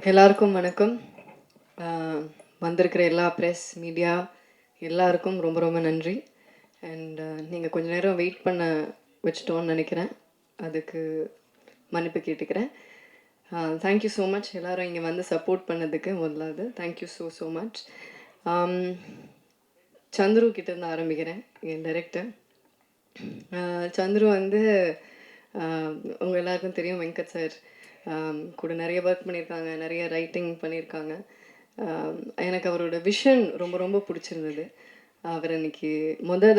எல்லாருக்கும் வணக்கம். வந்திருக்கிற எல்லா ப்ரெஸ் மீடியா எல்லாருக்கும் ரொம்ப ரொம்ப நன்றி. அண்ட் நீங்கள் கொஞ்ச நேரம் வெயிட் பண்ண வச்சிட்டோன்னு நினைக்கிறேன். அதுக்கு மன்னிப்பு கேட்டுக்கிறேன். தேங்க்யூ ஸோ மச் எல்லோரும் இங்கே வந்து சப்போர்ட் பண்ணதுக்கு. முதலாவது தேங்க்யூ ஸோ மச். சந்துரு கிட்டேருந்து ஆரம்பிக்கிறேன். என் டைரக்டர் சந்துரு வந்து உங்கள் எல்லாருக்கும் தெரியும், வெங்கட் சார் கூட நிறைய ஒர்க் பண்ணியிருக்காங்க, நிறைய ரைட்டிங் பண்ணியிருக்காங்க. எனக்கு அவரோட விஷன் ரொம்ப ரொம்ப பிடிச்சிருந்தது. அவர் இன்னைக்கு முத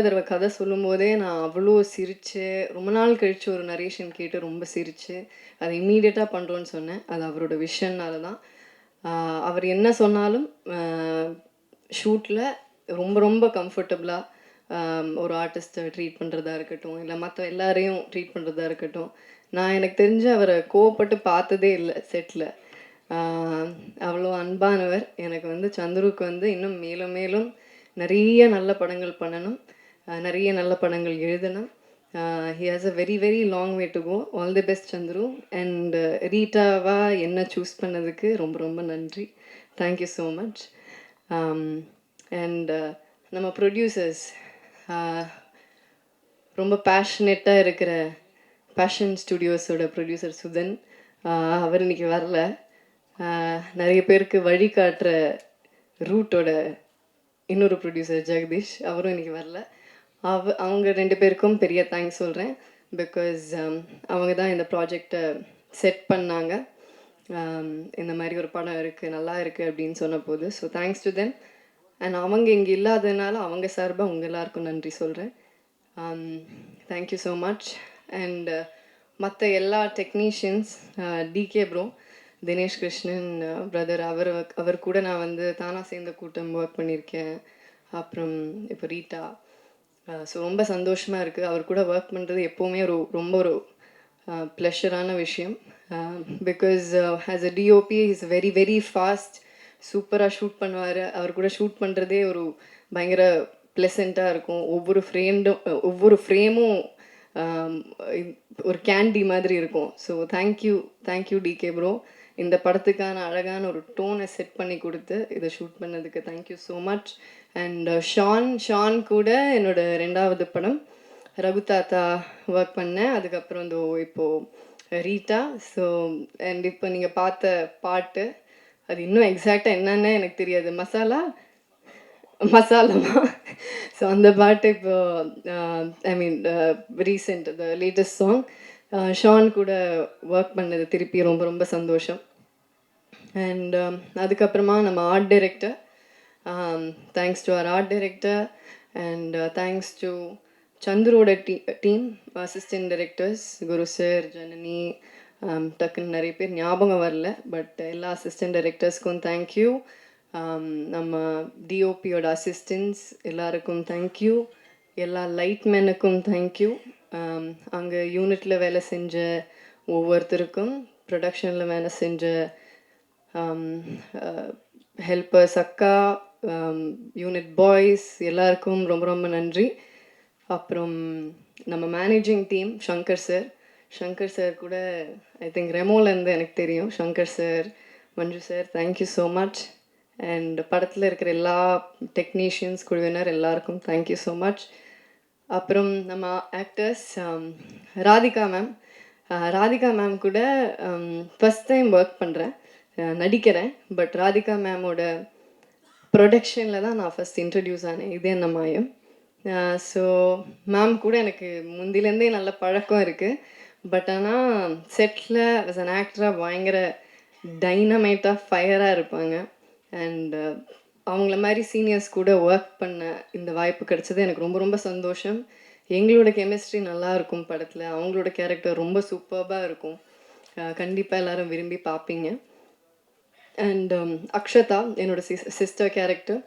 தடவை கதை சொல்லும் போதே நான் அவ்வளோ சிரித்து, ரொம்ப நாள் கழித்து ஒரு நரேஷன் கேட்டு ரொம்ப சிரித்து அதை இம்மீடியட்டாக பண்ணுறோன்னு சொன்னேன். அது அவரோட விஷன்னால தான். அவர் என்ன சொன்னாலும் ஷூட்டில் ரொம்ப ரொம்ப கம்ஃபர்டபுளாக ஒரு ஆர்டிஸ்ட்டை ட்ரீட் பண்ணுறதா இருக்கட்டும், இல்லை மற்ற எல்லாரையும் ட்ரீட் பண்ணுறதா இருக்கட்டும். நான் எனக்கு தெரிஞ்சு அவரை கோவப்பட்டு பார்த்ததே இல்லை செட்டில். அவ்வளோ அன்பானவர். எனக்கு வந்து சந்துருக்கு வந்து இன்னும் மேலும் மேலும் நிறைய நல்ல படங்கள் பண்ணணும், நிறைய நல்ல படங்கள் எழுதணும். He has a very very long way to go. All the best Chandru. And ரீட்டாவாக என்ன சூஸ் பண்ணதுக்கு ரொம்ப ரொம்ப நன்றி. Thank you so much. அண்ட் நம்ம ப்ரொடியூசர்ஸ், ரொம்ப பேஷனேட்டாக இருக்கிற பேஷன் ஸ்டுடியோஸோட ப்ரொடியூசர் சுதன், அவர் இன்றைக்கி வரல. நிறைய பேருக்கு வழிகாட்டுற ரூட்டோட இன்னொரு ப்ரொடியூசர் ஜெகதீஷ், அவரும் இன்றைக்கி வரல. அவங்க ரெண்டு பேருக்கும் பெரிய தேங்க்ஸ் சொல்கிறேன். பிகாஸ் அவங்க தான் இந்த ப்ராஜெக்டை செட் பண்ணாங்க. இந்த மாதிரி ஒரு படம் இருக்குது, நல்லா இருக்குது அப்படின்னு சொன்ன போது. So thanks to them. And அவங்க இங்கே இல்லாததுனால அவங்க சார்பாக உங்கள் எல்லாருக்கும் நன்றி சொல்கிறேன். Thank you so much. அண்ட் மற்ற எல்லா technicians, DK bro, Dinesh Krishnan brother, அவர் கூட நான் வந்து தானாக சேர்ந்த கூட்டம் ஒர்க் பண்ணியிருக்கேன். அப்புறம் இப்போ ரீட்டா. ஸோ ரொம்ப சந்தோஷமாக இருக்குது. அவர் கூட ஒர்க் பண்ணுறது எப்போவுமே ரொம்ப ஒரு ப்ளஷரான விஷயம். Because as a DOP is very very fast, சூப்பராக ஷூட் பண்ணுவார். அவர் கூட ஷூட் பண்ணுறதே ஒரு பயங்கர ப்ளசண்ட்டாக இருக்கும். ஒவ்வொரு ஃப்ரேமும் ஒரு கேண்டி மாதிரி இருக்கும். So thank you decay bro. இந்த படத்துக்கான அழகான ஒரு டோனை செட் பண்ணி கொடுத்து இதை ஷூட் பண்ணதுக்கு thank you so much. And Shaan கூட என்னோட 2வது படம் ரகு தாத்தா ஒர்க் பண்ணேன். அதுக்கப்புறம் இப்போது ரீட்டா. ஸோ அண்ட் இப்போ நீங்கள் பார்த்த பாட்டு, அது இன்னும் எக்ஸாக்டாக என்னன்னு எனக்கு தெரியாது. மசாலாமா. ஸோ அந்த பாட்டு இப்போ I mean recent the latest song Shan கூட ஒர்க் பண்ணது திருப்பி ரொம்ப ரொம்ப சந்தோஷம். அண்ட் அதுக்கப்புறமா நம்ம ஆர்ட் டைரக்டர், தேங்க்ஸ் டு அவர் art director. And thanks to சந்துரோட team, assistant directors, Guru sir, Janani, டக்குன்னு நிறைய பேர் ஞாபகம் வரல. பட் எல்லா அசிஸ்டன்ட் டைரக்டர்ஸ்க்கும் தேங்க்யூ. நம்ம டிஓபியோட அசிஸ்டன்ஸ் எல்லாருக்கும் தேங்க்யூ. எல்லா லைட்மேனுக்கும் தேங்க்யூ. அங்கே யூனிட்டில் வேலை செஞ்ச ஒவ்வொருத்தருக்கும், ப்ரொடக்ஷனில் வேலை செஞ்ச ஹெல்ப்பர்ஸ், அக்கா, யூனிட் பாய்ஸ் எல்லாருக்கும் ரொம்ப ரொம்ப நன்றி. அப்புறம் நம்ம மேனேஜிங் டீம், ஷங்கர் சார் கூட ஐ திங்க் ரெமோலேருந்து எனக்கு தெரியும். Shankar sir, Manju sir, thank you so much. And படத்தில் இருக்கிற எல்லா டெக்னீஷியன்ஸ், குழுவினர் எல்லாருக்கும் தேங்க்யூ ஸோ மச். அப்புறம் நம்ம ஆக்டர்ஸ், ராதிகா மேம் கூட ஃபஸ்ட் டைம் ஒர்க் பண்ணுறேன், நடிக்கிறேன். பட் ராதிகா மேமோட ப்ரொடக்ஷனில் தான் நான் ஃபஸ்ட் இன்ட்ரடியூஸ் ஆனேன். இதே என்ன மாயம். ஸோ மேம் கூட எனக்கு முந்திலேருந்தே நல்ல பழக்கம் இருக்குது. பட் ஆனால் செட்டில் ஆஸ் அன் ஆக்டராக பயங்கர டைனமைட்டாக ஃபயராக இருப்பாங்க. அண்ட் அவங்கள மாதிரி சீனியர்ஸ் கூட ஒர்க் பண்ண இந்த வாய்ப்பு கிடச்சது எனக்கு ரொம்ப ரொம்ப சந்தோஷம். எங்களோட கெமிஸ்ட்ரி நல்லா இருக்கும் படத்தில். அவங்களோட கேரக்டர் ரொம்ப சூப்பர்பாக இருக்கும். கண்டிப்பாக எல்லோரும் விரும்பி பார்ப்பீங்க. அண்ட் அக்ஷதா என்னோட சிஸ்டர் கேரக்டர்,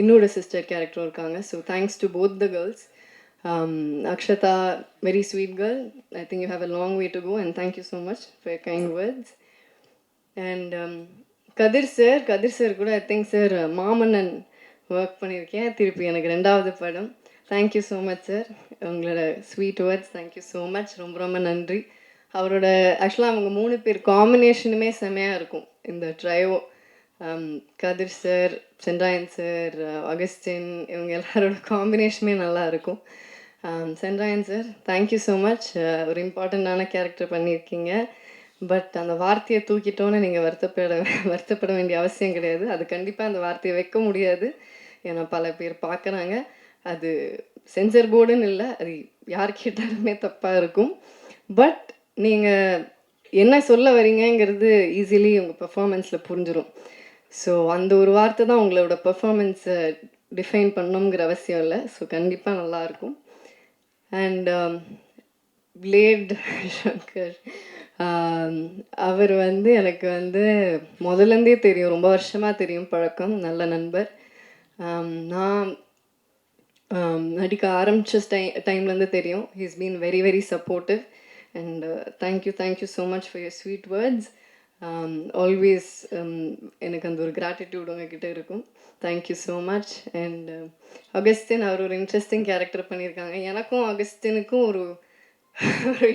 என்னோட சிஸ்டர் கேரக்டரும் இருக்காங்க. So thanks to both the girls. Akshata, very sweet girl. I think you have a long way to go, and thank you so much for your kind words. And Kathir sir கூட I think sir Maamannan work பண்ணியிருக்கேன். திருப்பி எனக்கு 2வது படம். Thank you so much sir, உங்களோட sweet words thank you so much. ரொம்ப ரொம்ப நன்றி. அவரோட ஆக்சுவலாக அவங்க 3 பேர் காம்பினேஷனுமே செமையாக இருக்கும் இந்த ட்ரையோ. கதிர் சார், சென்றாயன் சார், அகஸ்டின் இவங்க எல்லாரோட காம்பினேஷனுமே நல்லா இருக்கும். Sendrayan sir, thank you so much. ஒரு இம்பார்ட்டண்ட்டான கேரக்டர் பண்ணியிருக்கீங்க. பட் அந்த வார்த்தையை தூக்கிட்டோன்னு நீங்கள் வருத்தப்பட வேண்டிய அவசியம் கிடையாது. அது கண்டிப்பாக அந்த வார்த்தையை வைக்க முடியாது. ஏன்னா பல பேர் பார்க்குறாங்க. அது சென்சர் போர்டுன்னு இல்லை, அது யார் கேட்டாலுமே தப்பாக இருக்கும். பட் நீங்கள் என்ன சொல்ல வரீங்கங்கிறது ஈஸிலி உங்கள் பெர்ஃபார்மன்ஸில் புரிஞ்சிடும். ஸோ அந்த ஒரு வார்த்தை தான் உங்களோட பெர்ஃபார்மன்ஸை டிஃபைன் பண்ணணுங்கிற அவசியம் இல்லை. ஸோ கண்டிப்பாக நல்லாயிருக்கும். அண்ட் பிளேட் சங்கர், அவர் வந்து எனக்கு வந்து முதலேருந்தே தெரியும், ரொம்ப வருஷமாக தெரியும், பழக்கம், நல்ல நண்பர். நான் நடிக்க ஆரம்பித்த டைம்லேருந்து தெரியும். He's been very very supportive. And thank you so much for your sweet words. Always எனக்கு அந்த ஒரு கிராட்டிடியூட் உங்ககிட்ட இருக்கும். Thank you so much. And Augustine, அவர் ஒரு இன்ட்ரெஸ்டிங் கேரக்டர் பண்ணியிருக்காங்க. எனக்கும் அகஸ்டினுக்கும் ஒரு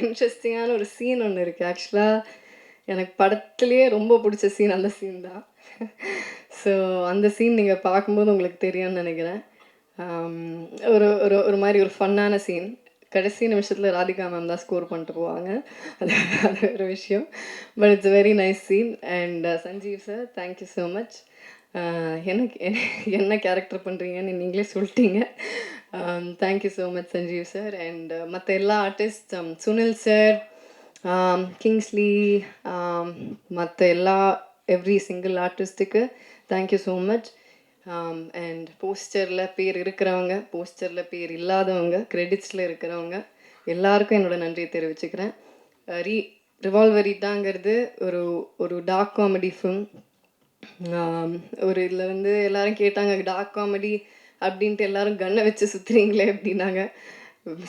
இன்ட்ரெஸ்டிங்கான ஒரு சீன் ஒன்று இருக்குது. ஆக்சுவலாக எனக்கு படத்துலேயே ரொம்ப பிடிச்ச சீன் அந்த சீன் தான். ஸோ அந்த சீன் நீங்கள் பார்க்கும்போது உங்களுக்கு தெரியும்னு நினைக்கிறேன். ஒரு ஒரு ஒரு மாதிரி ஒரு ஃபன்னான சீன். கடைசி நிமிஷத்தில் ராதிகா மேம் தான் ஸ்கோர் பண்ணிட்டு போவாங்க. அது அது ஒரு விஷயம். But it's very nice scene. And Sanjeev sir, thank you so much. எனக்கு என்ன கேரக்டர் பண்ணுறீங்கன்னு நீங்களே சொல்லிட்டீங்க. Thank you so much Sanjeev sir. And மற்ற எல்லா ஆர்டிஸ்ட், சுனில் சார், கிங்ஸ்லி, மற்ற எல்லா எவ்ரி சிங்கிள் ஆர்டிஸ்ட்டுக்கு தேங்க்யூ ஸோ மச். அண்ட் போஸ்டரில் பேர் இருக்கிறவங்க, போஸ்டரில் பேர் இல்லாதவங்க, கிரெடிட்ஸில் இருக்கிறவங்க எல்லாருக்கும் என்னோடய நன்றியை தெரிவிச்சுக்கிறேன். ரிவால்வரிட்டாங்கிறது ஒரு ஒரு டார்க் காமெடி ஃபிலிம். ஒரு இதில் வந்து எல்லோரும் கேட்டாங்க, டார்க் காமெடி அப்படின்ட்டு எல்லோரும் கன்னை வச்சு சுற்றுறீங்களே அப்படின்னாங்க.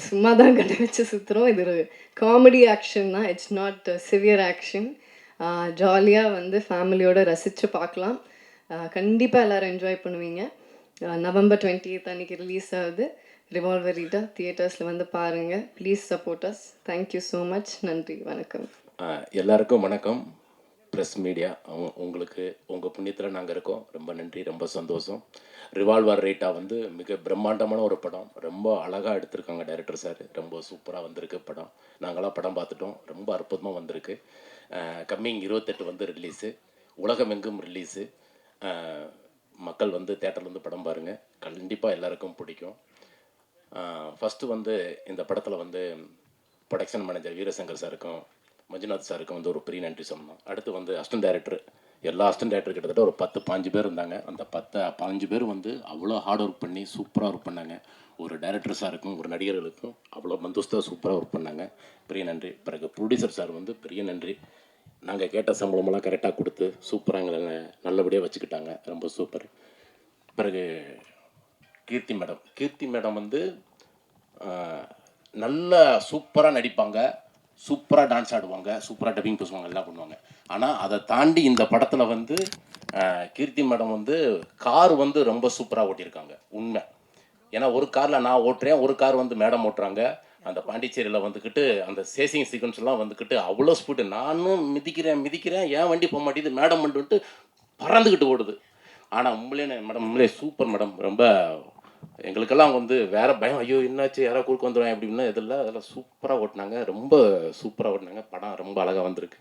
சும்மா தான் கன்னை வச்சு சுற்றுறோம். இது ஒரு காமெடி ஆக்ஷன் தான், இட்ஸ் நாட் சிவியர் ஆக்ஷன். ஜாலியாக வந்து ஃபேமிலியோடு ரசித்து பார்க்கலாம். கண்டிப்பாக எல்லோரும் என்ஜாய் பண்ணுவீங்க. November 20th அன்றைக்கி ரிலீஸ் ஆகுது ரிவால்வரிட்டா. தியேட்டர்ஸில் வந்து பாருங்கள். Please support us. Thank you so much. நன்றி, வணக்கம். எல்லாருக்கும் வணக்கம். ப்ரெஸ் மீடியா, உங்களுக்கு உங்கள் புண்ணியத்தில் நாங்கள் இருக்கோம். ரொம்ப நன்றி, ரொம்ப சந்தோஷம். ரிவால்வர் ரேட்டா வந்து மிக பிரம்மாண்டமான ஒரு படம். ரொம்ப அழகாக எடுத்திருக்காங்க டைரக்டர் சார். ரொம்ப சூப்பராக வந்திருக்கு படம். நாங்களாம் படம் பார்த்துட்டோம். ரொம்ப அற்புதமாக வந்திருக்கு. கம்மிங் 28 வந்து ரிலீஸு, உலகமெங்கும் ரிலீஸு. மக்கள் வந்து தேட்டர்லேருந்து படம் பாருங்கள். கண்டிப்பாக எல்லாருக்கும் பிடிக்கும். ஃபஸ்ட்டு வந்து இந்த படத்தில் வந்து ப்ரொடக்ஷன் மேனேஜர் வீரசங்கர் சாருக்கும் மஞ்சுநாத் சாருக்கும் வந்து ஒரு பெரிய நன்றி சொல்லணும். அடுத்து வந்து அசிஸ்டன்ட் டைரக்டர், எல்லா அசிஸ்டன்ட் டைரக்டர் கிட்டத்தட்ட ஒரு 10-15 பேர் இருந்தாங்க. அந்த 10-15 பேர் வந்து அவ்வளோ ஹார்ட் ஒர்க் பண்ணி சூப்பராக ஒர்க் பண்ணாங்க. ஒரு டைரக்டர் சாருக்கும் ஒரு நடிகர்களுக்கும் அவ்வளோ மந்தோஸ்தாக சூப்பராக ஒர்க் பண்ணாங்க. பெரிய நன்றி. பிறகு ப்ரொடியூசர் சார் வந்து பெரிய நன்றி. நாங்கள் கேட்ட சம்பளமெல்லாம் கரெக்டாக கொடுத்து சூப்பராக எங்களை நல்லபடியாக வச்சுக்கிட்டாங்க. ரொம்ப சூப்பர். பிறகு கீர்த்தி மேடம் வந்து நல்லா சூப்பராக நடிப்பாங்க, சூப்பராக டான்ஸ் ஆடுவாங்க, சூப்பராக டப்பிங் பேசுவாங்க, எல்லாம் பண்ணுவாங்க. ஆனால் அதை தாண்டி இந்த படத்தில் வந்து கீர்த்தி மேடம் வந்து கார் வந்து ரொம்ப சூப்பராக ஓட்டியிருக்காங்க. உண்மை. ஏன்னா ஒரு காரில் நான் ஓட்டுறேன், ஒரு கார் வந்து மேடம் ஓட்டுறாங்க. அந்த பாண்டிச்சேரியில் வந்துக்கிட்டு அந்த சேசிங் சீக்வன்ஸ்லாம் வந்துக்கிட்டு அவ்வளோ ஸ்பீடு. நானும் மிதிக்கிறேன், ஏன் வண்டி போக மாட்டேங்குது, மேடம் வந்துட்டு பறந்துக்கிட்டு ஓடுது. ஆனால் மேடம் உண்மையிலே சூப்பர் மேடம். ரொம்ப எங்களுக்கெல்லாம் வந்து வேறு பயம், ஐயோ என்னாச்சு, யாரோ குறுக்க வந்துடுவேன் அப்படின்னா இதெல்லாம் அதெல்லாம் சூப்பராக ஓட்டினாங்க. ரொம்ப சூப்பராக ஓட்டினாங்க. படம் ரொம்ப அழகாக வந்திருக்கு.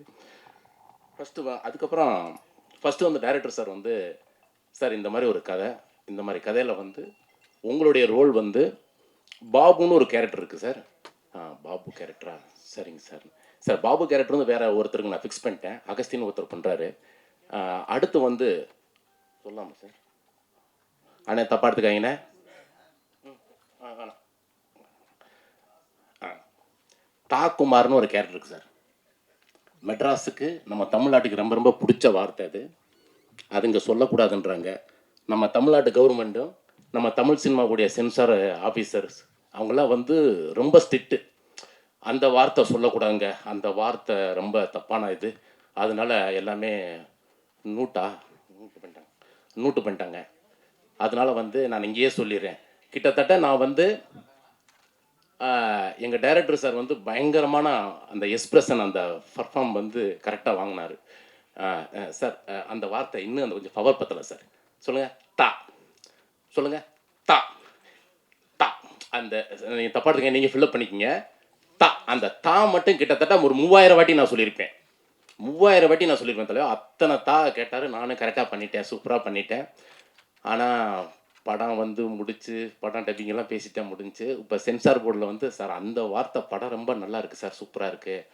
அதுக்கப்புறம் ஃபஸ்ட்டு வந்து டைரக்டர் சார் வந்து, சார் இந்த மாதிரி ஒரு கதை, இந்த மாதிரி கதையில் வந்து உங்களுடைய ரோல் வந்து பாபுன்னு ஒரு கேரக்டர் இருக்குது சார். பாபு கேரக்டரா? சரிங்க சார். சார் பாபு கேரக்டர் வந்து வேறு ஒருத்தருக்கு நான் ஃபிக்ஸ் பண்ணிட்டேன். அகஸ்தின்னு ஒருத்தர் பண்ணுறாரு. அடுத்து வந்து சொல்லாமா சார்? அண்ணே தப்பாக எடுத்துக்காங்கண்ணே. தாக்குமார்னு ஒரு கேரக்டர் இருக்குது சார். மெட்ராஸுக்கு நம்ம தமிழ்நாட்டுக்கு ரொம்ப ரொம்ப பிடிச்ச வார்த்தை அது. அது இங்கே சொல்லக்கூடாதுன்றாங்க. நம்ம தமிழ்நாட்டு கவர்மெண்ட்டும் நம்ம தமிழ் சினிமாவுடைய சென்சார் ஆஃபீஸர்ஸ் அவங்களாம் வந்து ரொம்ப ஸ்ட்ரிக்ட்டு. அந்த வார்த்தை சொல்லக்கூடாதுங்க, அந்த வார்த்தை ரொம்ப தப்பான இது. அதனால எல்லாமே நூட்டு பண்ணிட்டாங்க. அதனால வந்து நான் இங்கேயே சொல்லிடுறேன். கிட்டத்தட்ட நான் வந்து எங்கள் டைரக்டர் சார் வந்து பயங்கரமான அந்த எக்ஸ்பிரஷன் அந்த பர்ஃபார்ம் வந்து கரெக்டாக வாங்கினார். சார் அந்த வார்த்தை இன்னும் அந்த கொஞ்சம் பவர் பத்தலை சார். சொல்லுங்கள் தா, சொல்லுங்கள் தா தா. அந்த நீங்கள் தப்பா எடுத்துக்க, நீங்கள் ஃபில்லப் பண்ணிக்கிங்க. தா, அந்த தா மட்டும் கிட்டத்தட்ட ஒரு 3000 வாட்டி நான் சொல்லியிருப்பேன். 3000 வாட்டி நான் சொல்லியிருப்பேன் தலைவா. அத்தனை தா கேட்டார். நானும் கரெக்டாக பண்ணிட்டேன், சூப்பராக பண்ணிட்டேன். ஆனால் படம் வந்து முடிச்சு, படம் டப்பிங் எல்லாம் பேசிட்டேன், முடிஞ்சு. இப்போ சென்சார் போர்டில் வந்து சார் அந்த வார்த்தை படம் ரொம்ப நல்லா இருக்குது சார், சூப்பராக இருக்குது.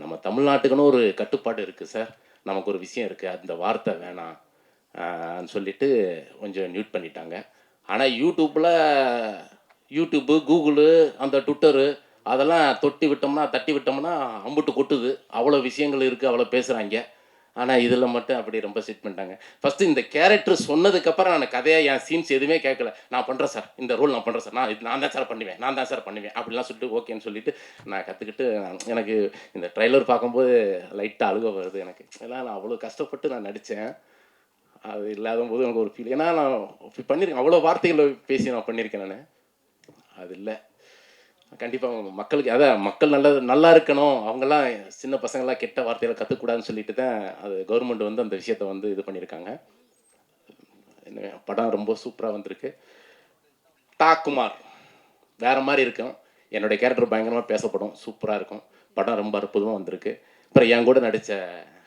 நம்ம தமிழ்நாட்டுக்குன்னு ஒரு கட்டுப்பாடு இருக்குது சார், நமக்கு ஒரு விஷயம் இருக்குது, அந்த வார்த்தை வேணாம் சொல்லிட்டு கொஞ்சம் மியூட் பண்ணிட்டாங்க. ஆனால் யூடியூப்பு, கூகுளு, அந்த ட்விட்டரு அதெல்லாம் தட்டி விட்டோம்னா அம்புட்டு கொட்டுது. அவ்வளோ விஷயங்கள் இருக்குது, அவ்வளோ பேசுகிறாங்க. ஆனால் இதில் மட்டும் அப்படி ரொம்ப செட் பண்ணிட்டாங்க. ஃபஸ்ட்டு இந்த கேரக்டர் சொன்னதுக்கப்புறம் நான் கதையாக என் சீன்ஸ் எதுவுமே கேட்கல. நான் பண்ணுறேன் சார், இந்த ரோல் நான் பண்ணுறேன் சார், நான் தான் சார் பண்ணுவேன் அப்படிலாம் சொல்லிட்டு ஓகேன்னு சொல்லிட்டு நான் கற்றுக்கிட்டு, எனக்கு இந்த ட்ரைலர் பார்க்கும்போது லைட்டாக அழுக வருது எனக்கு. ஏன்னா நான் அவ்வளோ கஷ்டப்பட்டு நான் நடித்தேன். அது இல்லாத போது எனக்கு ஒரு ஃபீல். ஏன்னா நான் பண்ணியிருக்கேன், அவ்வளோ வார்த்தைகள் பேசி நான் பண்ணியிருக்கேன். நான் அது இல்லை. கண்டிப்பாக மக்களுக்கு மக்கள் நல்லா இருக்கணும், அவங்கெல்லாம் சின்ன பசங்களாம் கெட்ட வார்த்தைகளை கற்றுக்கூடாதுன்னு சொல்லிட்டு தான் அது கவர்மெண்ட் வந்து அந்த விஷயத்தை வந்து இது பண்ணியிருக்காங்க. படம் ரொம்ப சூப்பராக வந்திருக்கு. குமார் வேறு மாதிரி இருக்கும். என்னுடைய கேரக்டர் பயங்கரமாக பேசப்படும், சூப்பராக இருக்கும். படம் ரொம்ப அற்புதமாக வந்திருக்கு. அப்புறம் என் கூட நடித்த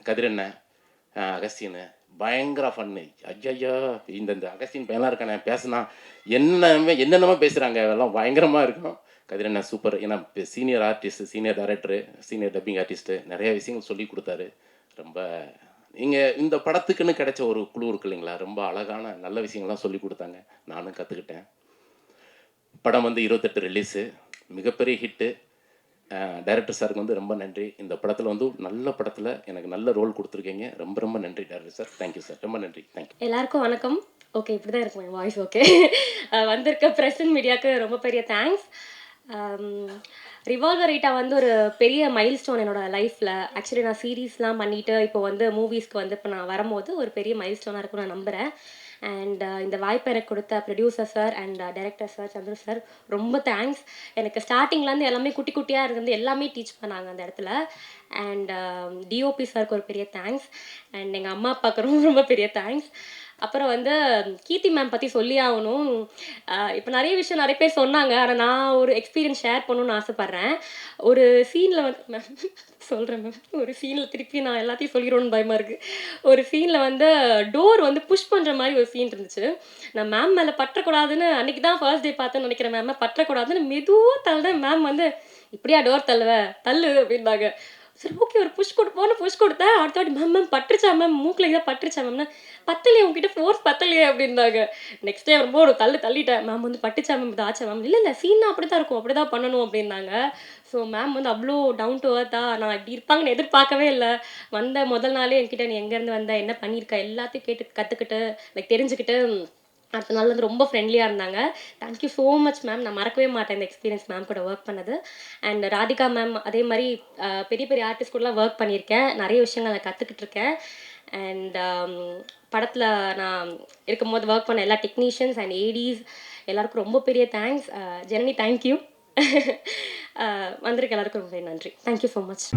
கதிரண்ணன், அகஸ்டின் பயங்கர ஃபன்னு. ஐயா, இந்த அகஸ்டின் பையனாக இருக்கானே, பேசுனா என்னென்னமோ பேசுகிறாங்க, அதெல்லாம் பயங்கரமாக இருக்கும். கதிரண்ணன் சூப்பர். ஏன்னா senior artist, senior director, senior dubbing artist, நிறைய விஷயங்கள் சொல்லி கொடுத்தாரு. ரொம்ப நீங்கள் இந்த படத்துக்குன்னு கிடைச்ச ஒரு குழு இருக்கு இல்லைங்களா, ரொம்ப அழகான நல்ல விஷயங்கள்லாம் சொல்லி கொடுத்தாங்க, நானும் கற்றுக்கிட்டேன். படம் வந்து 28 ரிலீஸு, மிகப்பெரிய ஹிட்டு. டைரக்டர் சாருக்கு வந்து ரொம்ப நன்றி. இந்த படத்தில் வந்து நல்ல படத்தில் எனக்கு நல்ல ரோல் கொடுத்துருக்கீங்க. ரொம்ப ரொம்ப நன்றி டைரக்டர் சார். தேங்க்யூ சார், ரொம்ப நன்றி. தேங்க்யூ. எல்லாருக்கும் வணக்கம். ஓகே, இப்படி தான் இருக்கும் என் வாய்ஸ். ஓகே. வந்திருக்க ப்ரெஸ் அண்ட் மீடியாவுக்கு ரொம்ப பெரிய தேங்க்ஸ். ரிவால்வர் ரீட்டா வந்து ஒரு பெரிய மைல் ஸ்டோன் என்னோடய லைஃப்பில். ஆக்சுவலி நான் சீரீஸ்லாம் பண்ணிவிட்டு இப்போ வந்து மூவிஸ்க்கு வந்து இப்போ நான் வரும்போது ஒரு பெரிய மைல் ஸ்டோனாக இருக்கும்னு நான் நம்புகிறேன். அண்ட் இந்த வாய்ப்பை எனக்கு கொடுத்த producer sir and director sir Chandru sir ரொம்ப தேங்க்ஸ். எனக்கு ஸ்டார்டிங்லேருந்து எல்லாமே குட்டி குட்டியாக இருந்து எல்லாமே டீச் பண்ணாங்க அந்த இடத்துல. அண்ட் டிஓபி சாருக்கு ஒரு பெரிய தேங்க்ஸ். அண்ட் எங்கள் அம்மா அப்பாவுக்கு ரொம்ப ரொம்ப பெரிய தேங்க்ஸ். அப்புறம் வந்து கீர்த்தி மேம் பற்றி சொல்லி ஆகணும். இப்போ நிறைய விஷயம் நிறைய பேர் சொன்னாங்க, ஆனால் நான் ஒரு எக்ஸ்பீரியன்ஸ் ஷேர் பண்ணணும்னு ஆசைப்பட்றேன். ஒரு சீனில் வந்து மேம் சொல்கிறேன் மேம், ஒரு சீனில் திருப்பி நான் எல்லாத்தையும் சொல்லிடுவோன்னு பயமாக இருக்குது. ஒரு சீனில் வந்து டோர் வந்து புஷ் பண்ணுற மாதிரி ஒரு சீன் இருந்துச்சு. நான் மேம் மேலே பற்றக்கூடாதுன்னு அன்றைக்கி தான் ஃபர்ஸ்ட் டே பார்த்தேன்னு நினைக்கிறேன். மேம் பற்றக்கூடாதுன்னு மெதுவாக தள்ளுறேன். மேம் வந்து இப்படியா டோர் தள்ளு அப்படின்னாங்க. சரி ஓகே, ஒரு புஷ் கொடுத்தேன். அடுத்த வாட்டி மேம் பட்டுருச்சா மேம், மூக்கில் இதாக பட்டுருச்சா மேம்னா, பத்தலையே உங்ககிட்ட ஃபோர்ஸ் பத்தலையே அப்படின்னாங்க. நெக்ஸ்ட் டே வரும்போது ஒரு தள்ளிட்டேன். மேம் வந்து பட்டுச்சா மேம், இது ஆச்சா மேம், இல்லை சீனா அப்படி தான் இருக்கும், அப்படி தான் பண்ணணும் அப்படின்னாங்க. ஸோ மேம் வந்து அவ்வளோ டவுன் டு அர்த்தாக, நான் இப்படி இருப்பாங்கன்னு எதிர்பார்க்கவே இல்லை. வந்த முதல் நாளே என்கிட்ட நீ எங்கேருந்து வந்த, என்ன பண்ணியிருக்க எல்லாத்தையும் கேட்டு கற்றுக்கிட்டு தெரிஞ்சுக்கிட்டு அடுத்த நாள் வந்து ரொம்ப ஃப்ரெண்ட்லியாக இருந்தாங்க. Thank you so much ma'am. நான் மறக்கவே மாட்டேன் இந்த எக்ஸ்பீரியன்ஸ் மேம் கூட ஒர்க் பண்ணது. அண்ட் ராதிகா மேம் அதே மாதிரி பெரிய பெரிய ஆர்டிஸ்ட் கூடலாம் ஒர்க் பண்ணியிருக்கேன். நிறைய விஷயங்கள் நான் கற்றுக்கிட்டு இருக்கேன். அண்ட் படத்தில் நான் இருக்கும்போது ஒர்க் பண்ண எல்லா டெக்னீஷியன்ஸ் அண்ட் ஏடிஸ் எல்லாருக்கும் ரொம்ப பெரிய தேங்க்ஸ். ஜனனி தேங்க்யூ. வந்திருக்க எல்லாருக்கும் ரொம்ப நன்றி. Thank you so much.